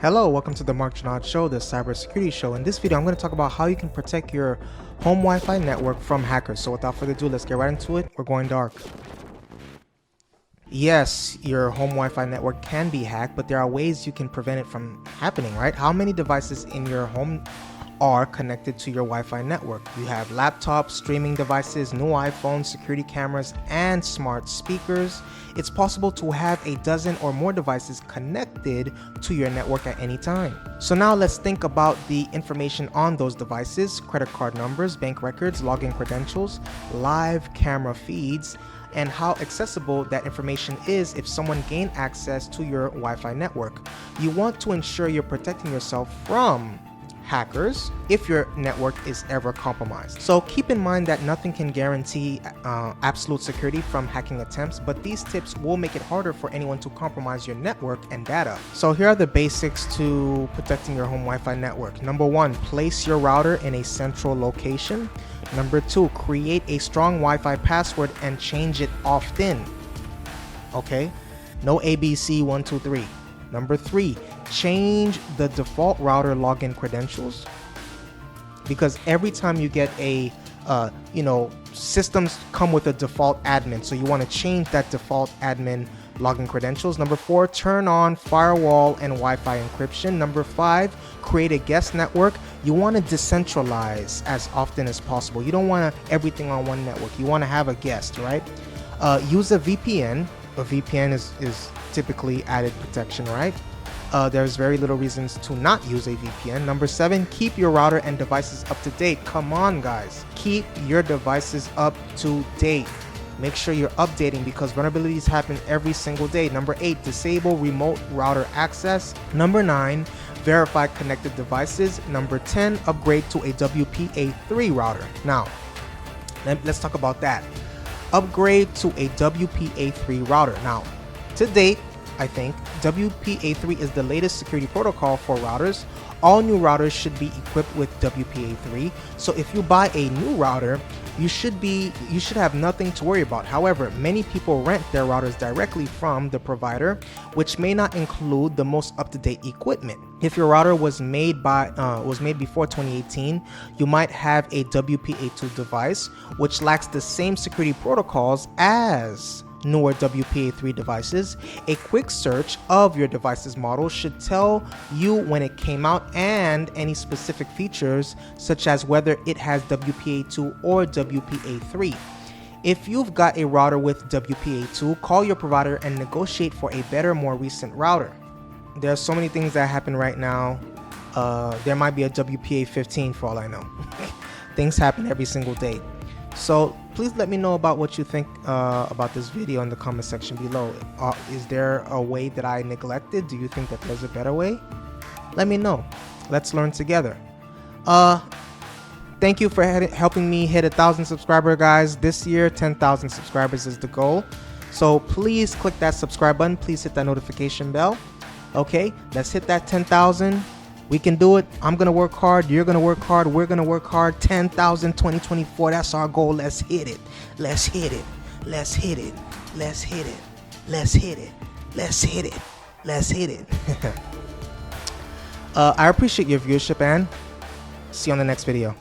Hello, welcome to the Mark Janad Show, the cybersecurity show. In this video, I'm going to talk about how you can protect your home Wi-Fi network from hackers. So without further ado, let's get right into it. We're going dark. Yes, your home Wi-Fi network can be hacked, but there are ways you can prevent it from happening, right? How many devices in your home are connected to your Wi-Fi network? You have laptops, streaming devices, new iPhones, security cameras, and smart speakers. It's possible to have a dozen or more devices connected to your network at any time. So now let's think about the information on those devices: credit card numbers, bank records, login credentials, live camera feeds, and how accessible that information is if someone gained access to your Wi-Fi network. You want to ensure you're protecting yourself from hackers if your network is ever compromised. So keep in mind that nothing can guarantee absolute security from hacking attempts, but these tips will make it harder for anyone to compromise your network and data. So here are the basics to protecting your home Wi-Fi network. Number one, place your router in a central location. Number two, create a strong Wi-Fi password and change it often. Okay, no ABC123. Number three, change the default router login credentials, because every time you get a systems come with a default admin, so you want to change that default admin login credentials. Number four, turn on firewall and Wi-Fi encryption. Number five, create a guest network. You want to decentralize as often as possible. You don't want everything on one network. You want to have a guest, right? Use a VPN. A VPN is typically added protection, right? There's very little reasons to not use a VPN. Number seven, keep your router and devices up to date. Come on, guys. Keep your devices up to date. Make sure you're updating because vulnerabilities happen every single day. Number eight, disable remote router access. Number nine, verify connected devices. Number 10, upgrade to a WPA3 router. Now, let's talk about that. Upgrade to a WPA3 router. Now, to date, I think WPA3 is the latest security protocol for routers. All new routers should be equipped with WPA3. So if you buy a new router, you should have nothing to worry about. However, many people rent their routers directly from the provider, which may not include the most up-to-date equipment. If your router was made before 2018, you might have a WPA2 device, which lacks the same security protocols as newer WPA3 devices. A quick search of your device's model should tell you when it came out and any specific features, such as whether it has WPA2 or WPA3. If you've got a router with WPA2, call your provider and negotiate for a better, more recent router. There are so many things that happen right now. There might be a WPA15 for all I know. Things happen every single day. So please let me know about what you think about this video in the comment section below. Is there a way that I neglected? Do you think that there's a better way? Let me know. Let's learn together. Thank you for helping me hit 1,000 subscribers, guys. This year, 10,000 subscribers is the goal. So please click that subscribe button. Please hit that notification bell. Okay, let's hit that 10,000. We can do it. I'm going to work hard. You're going to work hard. We're going to work hard. 10,000, 2024. That's our goal. Let's hit it. Let's hit it. Let's hit it. Let's hit it. Let's hit it. Let's hit it. Let's hit it. I appreciate your viewership and see you on the next video.